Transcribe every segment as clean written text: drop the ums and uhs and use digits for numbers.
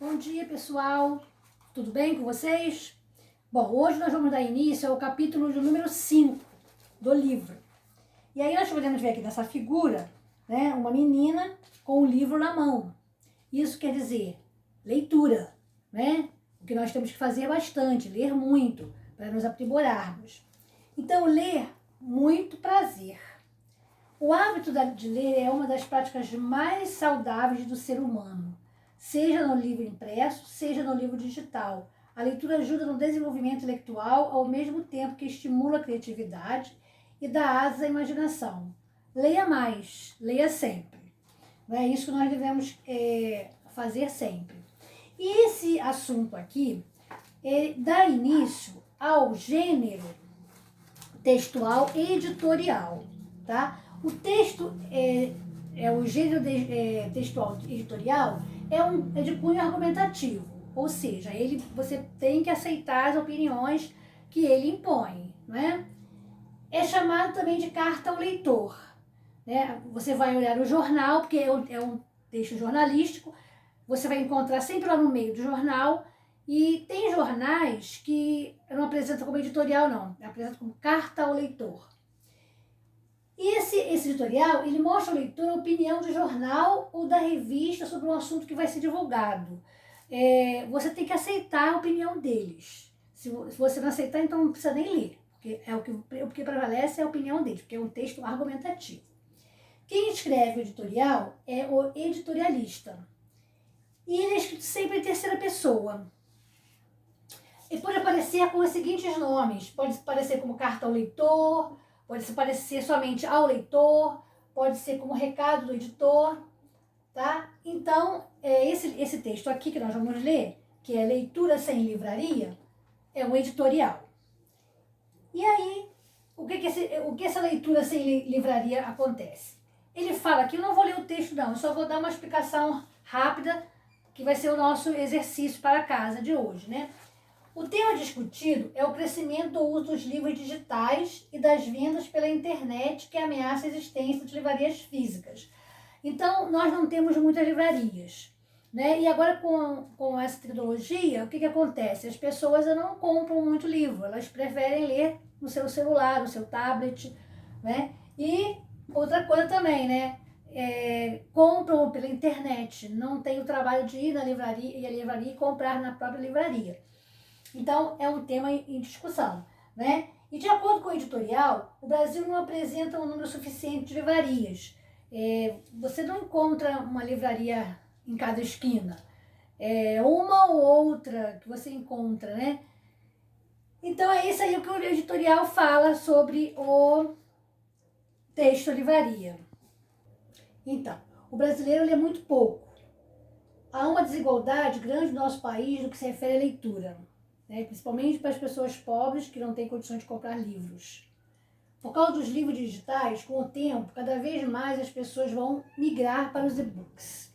Bom dia, pessoal. Tudo bem com vocês? Bom, hoje nós vamos dar início ao capítulo de número 5 do livro. E aí nós podemos ver aqui nessa figura, né, uma menina com o livro na mão. Isso quer dizer leitura, né? O que nós temos que fazer bastante, ler muito, para nos aprimorarmos. Então, ler, muito prazer. O hábito de ler é uma das práticas mais saudáveis do ser humano. Seja no livro impresso, seja no livro digital. A leitura ajuda no desenvolvimento intelectual ao mesmo tempo que estimula a criatividade e dá asas à imaginação. Leia mais, leia sempre. É isso que nós devemos fazer sempre. E esse assunto aqui dá início ao gênero textual e editorial, tá? O texto, o gênero textual editorial é de cunho argumentativo, ou seja, você tem que aceitar as opiniões que ele impõe, né? É chamado também de carta ao leitor, né? Você vai olhar o jornal, porque é um texto jornalístico, você vai encontrar sempre lá no meio do jornal, e tem jornais que não apresentam como editorial, não, apresentam como carta ao leitor. E esse editorial, ele mostra ao leitor a opinião do jornal ou da revista sobre um assunto que vai ser divulgado. Você tem que aceitar a opinião deles. Se você não aceitar, então não precisa nem ler, porque o que prevalece é a opinião deles, porque é um texto argumentativo. Quem escreve o editorial é o editorialista. E ele é escrito sempre em terceira pessoa. E pode aparecer com os seguintes nomes. Pode aparecer como carta ao leitor, pode aparecer somente ao leitor, pode ser como recado do editor, tá? Então, esse texto aqui que nós vamos ler, que é Leitura Sem Livraria, é um editorial. E aí, o que essa leitura sem livraria acontece? Ele fala aqui, eu não vou ler o texto não, eu só vou dar uma explicação rápida, que vai ser o nosso exercício para casa de hoje, né? O tema discutido é o crescimento do uso dos livros digitais e das vendas pela internet que ameaça a existência de livrarias físicas. Então, nós não temos muitas livrarias, né? E agora, com essa tecnologia, o que acontece? As pessoas não compram muito livro, elas preferem ler no seu celular, no seu tablet, né? E outra coisa também, né? Compram pela internet, não tem o trabalho de ir na livraria e comprar na própria livraria. Então, é um tema em discussão, né? E de acordo com o editorial, o Brasil não apresenta um número suficiente de livrarias. Você não encontra uma livraria em cada esquina. Uma ou outra que você encontra, né? Então, é isso aí o que o editorial fala sobre o texto livraria. Então, o brasileiro lê muito pouco. Há uma desigualdade grande no nosso país no que se refere à leitura, né? Principalmente para as pessoas pobres que não têm condições de comprar livros. Por causa dos livros digitais, com o tempo, cada vez mais as pessoas vão migrar para os e-books.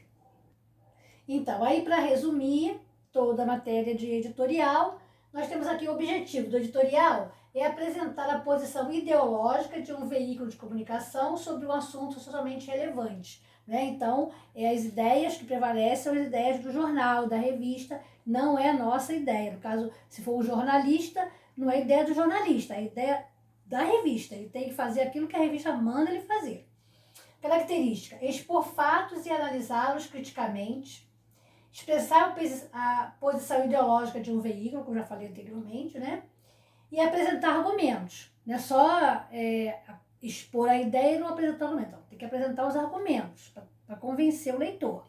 Então, aí para resumir toda a matéria de editorial, nós temos aqui o objetivo do editorial é apresentar a posição ideológica de um veículo de comunicação sobre um assunto socialmente relevante, né? Então, as ideias que prevalecem são as ideias do jornal, da revista, não é a nossa ideia. No caso, se for um jornalista, não é a ideia do jornalista, é a ideia da revista. Ele tem que fazer aquilo que a revista manda ele fazer. Característica: expor fatos e analisá-los criticamente, expressar a posição ideológica de um veículo, como eu já falei anteriormente, né? E apresentar argumentos. Não é só expor a ideia e não apresentar argumentos. Tem que apresentar os argumentos para convencer o leitor.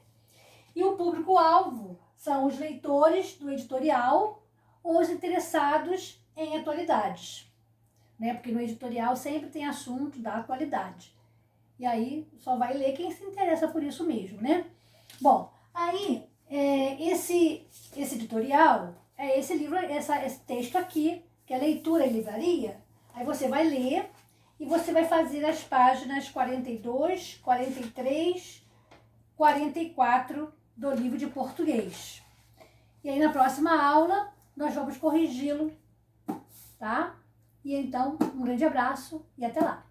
E o público-alvo são os leitores do editorial ou os interessados em atualidades, né? Porque no editorial sempre tem assunto da atualidade. E aí só vai ler quem se interessa por isso mesmo, né? Bom, aí esse editorial é esse livro, esse texto aqui, que é Leitura em Livraria. Aí você vai ler e você vai fazer as páginas 42, 43, 44 do livro de português. E aí na próxima aula nós vamos corrigi-lo, tá? E então, um grande abraço e até lá!